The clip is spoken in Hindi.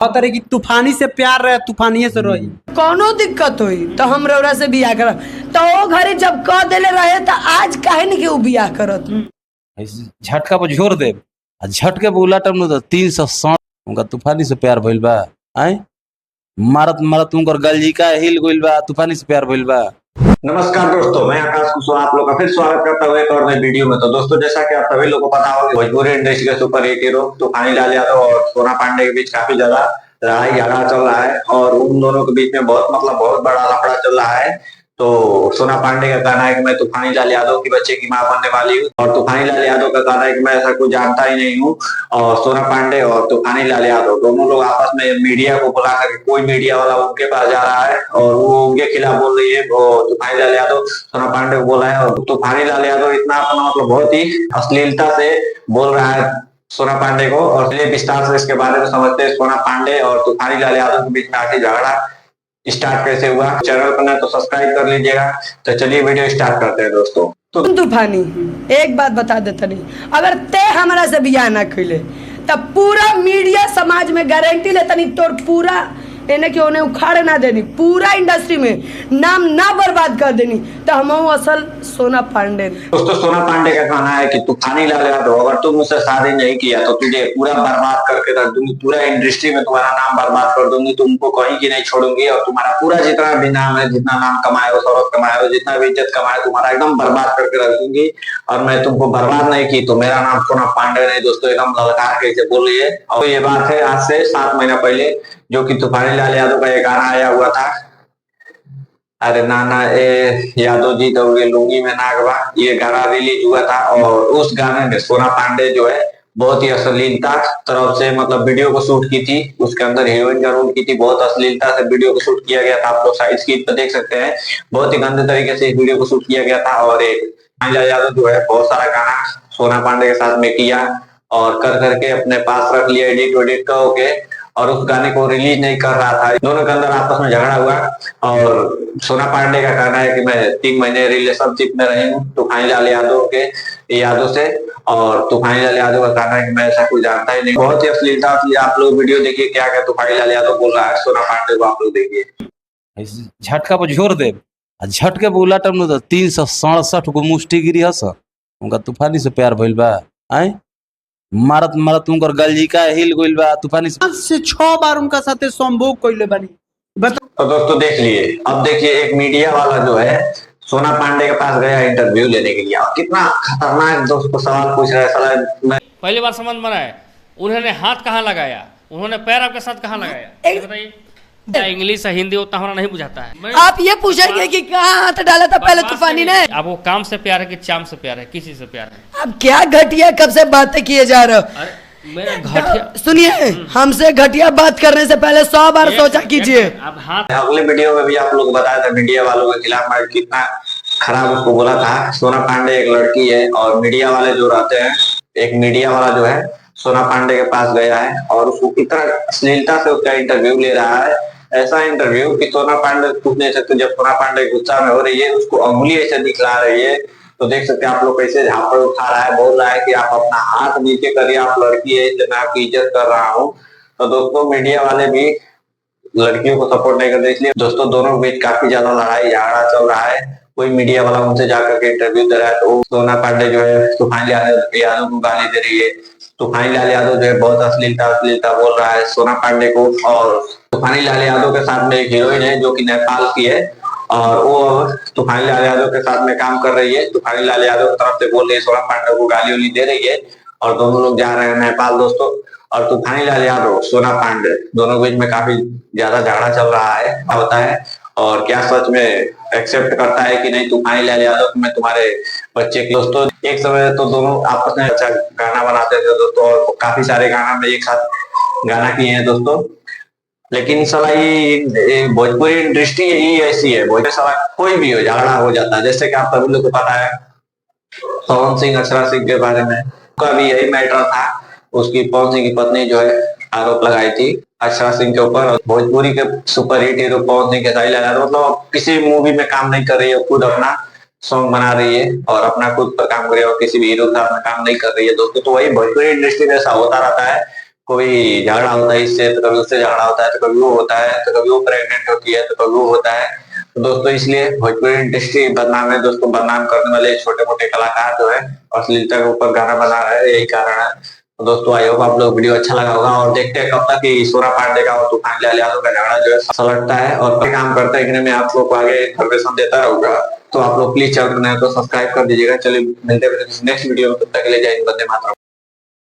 तरह की तूफानी से प्यार रहे, तूफानिये से रही। कोनो दिक्कत हुई तो हम रौरा से बियाह कर तो वो घरे जब कह देले रहे तो आज काहे नहीं के बियाह करत। झटका पर जोर दे झटके पर उलटम न 360 उनका तूफानी से प्यार भइल बा। आए मारत मारत उनकर गलजिका हिल गइल बा, तूफानी से प्यार भइल बा। नमस्कार दोस्तों, मैं आकाश कुशवाहा आप लोग का फिर स्वागत करता हूँ एक और नई वीडियो में। तो दोस्तों, जैसा कि आप सभी लोगों को पता होगा, भोजपुरी इंडस्ट्री के सुपर हिट हीरो तूफानी लाल यादव और सोना पांडे के बीच काफी ज्यादा लड़ाई झगड़ा चल रहा है और उन दोनों के बीच में बहुत बड़ा लफड़ा चल रहा है। तो सोना पांडे का कहना है कि मैं तूफानी लाल यादव की बच्चे की मां बनने वाली हूँ और तूफानी लाल यादव का कहना है कि मैं ऐसा कुछ जानता ही नहीं हूँ। और सोना पांडे और तूफानी लाल यादव दोनों लोग आपस में मीडिया को बुला कर, कोई मीडिया वाला उनके पास जा रहा है और वो उनके खिलाफ बोल रही है। तूफानी लाल यादव सोना पांडे को बोला है और तूफानी लाल यादव इतना अपना मतलब बहुत ही अश्लीलता से बोल रहा है सोना पांडे को। और चलिए विस्तार से इसके बारे में समझते हैं, सोना पांडे और तूफानी लाल यादव के बीच में आखिर झगड़ा स्टार्ट कैसे हुआ। चैनल पर नए तो सब्सक्राइब कर लीजिएगा। तो चलिए वीडियो स्टार्ट करते हैं दोस्तों। तो तूफानी एक बात बता देता नहीं, अगर ते हमारा से बियाह ना कैले तब पूरा मीडिया समाज में गारंटी लेता नहीं तोर पूरा इन्हें क्यों ने उखाड़ ना देनी, पूरा इंडस्ट्री में नाम ना बर्बाद कर देनी। तो हम असल सोना पांडे। दोस्तों, सोना पांडे का कहना है कि तूफानी लाल यादव अगर तुम मुझसे शादी नहीं किया तो तुझे पूरा बर्बाद करके रख दूंगी, पूरा इंडस्ट्री में तुम्हारा नाम बर्बाद कर दूंगी, तुमको कहीं की नहीं छोड़ूंगी और तुम्हारा पूरा जितना भी नाम है, जितना नाम कमाए हो, शौहरत कमाए हो, जितना भी इज्जत कमाए, तुम्हारा एकदम बर्बाद करके रख दूंगी। और मैं तुमको बर्बाद नहीं की तो मेरा नाम सोना पांडे नहीं। दोस्तों, एकदम ललकार के बोल रही है। और ये बात है आज से 7 महीना पहले, जो कि तूफानी लाल यादव का एक गाना आया हुआ था, अरे नाना ए यादव जी तो ये लुंगी में नागवा, ये गाना रिलीज हुआ था। और उस गाने में सोना पांडे जो है बहुत ही अश्लीलता तरफ से मतलब वीडियो को शूट की थी। उसके अंदर हीरोइन का रोल की थी, बहुत अश्लीलता से वीडियो को शूट किया गया था। आप लोग साइड स्क्रीन पर देख सकते हैं, बहुत ही गंदे तरीके से इस वीडियो को शूट किया गया था। और एक तूफानी लाल यादव जो है बहुत सारा गाना सोना पांडे के साथ में किया और कर करके अपने पास रख लिया, एडिट करके, और उस गाने को रिलीज नहीं कर रहा था। दोनों के अंदर आपस में झगड़ा हुआ और सोना पांडे का कहना है कि मैं 3 महीने रिलेशनशिप में रही हूँ तूफानी लाल यादव से और तूफानी लाल यादव का कहना है कि मैं ऐसा कुछ जानता ही नहीं। बहुत ही अश्लीलता। आप लोग वीडियो देखिए क्या क्या तूफानी लाल यादव बोल रहा है सोना पांडे को, आप लोग देखिए। झटका पर जोर दे झटके पर उलटम न 367 गो मुष्टिगिरी हस उनका तूफानी से प्यार भइल बा। आए मारत मारत उनकर गलजिका हिल गइल बा, तूफानी से 6 बार उनका साथे संभोग कइले बानी। तो दोस्तों देख लिए, अब देखिए एक मीडिया वाला जो है सोना पांडे के पास गया इंटरव्यू लेने के लिए और कितना खतरनाक दोस्तों सवाल पूछ रहा है। साला पहली बार संबंध बनाए, उन्होंने हाथ कहाँ लगाया, उन्होंने पैर आपके साथ कहाँ लगाया, ये बताइए। इंग्लिश या हिंदी उतना हमारा नहीं बुझाता है। आप ये पूछेंगे कि कहाँ हाथ डाला था पहले तूफानी ने। अब वो काम से प्यार है कि चाम से प्यार है, किसी से प्यार है। अब क्या घटिया कब से बातें किए जा रहे हो। अरे मेरा घटिया सुनिए, हमसे घटिया बात करने से पहले 100 बार सोचा कीजिए। अब हाथ अगले वीडियो में भी आप लोग बताया था मीडिया वालों के खिलाफ मैं कितना खराब उसको बोला था। सोना पांडे एक लड़की है और मीडिया वाले जो रहते हैं, एक मीडिया वाला जो है सोना पांडे के पास गया है और उसको कितना अश्लीलता से उसका इंटरव्यू ले रहा है। ऐसा इंटरव्यू कि सोना पांडे पूछ नहीं सकते। जब सोना पांडे गुस्सा में हो रही है, उसको अंगुली ऐसे दिखला रही है, तो देख सकते हैं आप लोग कैसे झापड़ उठा रहा है, बोल रहा है कि आप अपना हाथ नीचे करिए, आप लड़की है इसलिए मैं आपकी इज्जत कर रहा हूँ। तो दोस्तों मीडिया वाले भी लड़कियों को सपोर्ट नहीं करते, इसलिए दोस्तों दोनों के बीच काफी ज्यादा लड़ाई झगड़ा चल रहा है। कोई मीडिया वाला उनसे जाकर के इंटरव्यू दे रहा है तो सोना पांडे जो है तूफानी यादव को गाली दे रही है। तूफानी लाल यादव जो है बहुत अश्लीलता बोल रहा है सोना पांडे को। और तूफानी लाल यादव के साथ में एक हीरोइन है जो कि नेपाल की है और वो तूफानी लाल यादव के साथ में काम कर रही है। तूफानी लाल यादव की तरफ से बोल रही है, सोना पांडे को गाली उली दे रही है और दोनों लोग जा रहे हैं नेपाल दोस्तों। और तूफानी लाल यादव सोना पांडे दोनों बीच में काफी ज्यादा झगड़ा चल रहा है, होता है। और क्या सच में एक्सेप्ट करता है कि नहीं तूफानी लाल यादव मैं तुम्हारे बच्चे की। दोस्तों एक समय तो दोनों आपस में अच्छा गाना बनाते थे दोस्तों और काफी सारे गाना में एक साथ गाना किए हैं दोस्तों। लेकिन साला ये भोजपुरी इंडस्ट्री ही ऐसी है, भोजपुरी साला कोई भी हो झगड़ा हो जाता है। जैसे कि आप सभी लोग को पता है पवन सिंह अक्षरा सिंह के बारे में का भी यही मैटर था। उसकी पवन सिंह की पत्नी जो है आरोप लगाई थी अक्षरा सिंह के ऊपर। भोजपुरी के super hit hero Pawan Singh के साथ मतलब किसी मूवी में काम नहीं कर रही है, खुद अपना सॉन्ग बना रही है और अपना खुद पर काम कर रही है और किसी भी हीरो के साथ में काम नहीं कर रही है दोस्तों। तो वही भोजपुरी इंडस्ट्री में ऐसा होता रहता है, कोई झगड़ा होता है इससे, तो कभी उससे झगड़ा होता है, तो कभी वो होता है, तो कभी वो प्रेग्नेंट होती है, तो कभी वो होता है। तो दोस्तों इसलिए भोजपुरी इंडस्ट्री बदनाम है दोस्तों। बदनाम करने वाले छोटे मोटे कलाकार जो है अश्लीलता के ऊपर गाना बना रहे हैं, यही कारण है। तो दोस्तों आई होप आप लोग वीडियो अच्छा लगा होगा, और देखते हैं कब तक कि सोना पांडे का और तूफान यादव का झगड़ा जो है सलटता है और काम करता है कि नहीं। मैं आप लोग को आगे इन्फॉर्मेशन देता रहूंगा, तो आप लोग प्लीज चैनल को सब्सक्राइब कर दीजिएगा। चलिए मिलते हैं नेक्स्ट वीडियो में, तब तक के लिए जय हिंद, वंदे मातरम।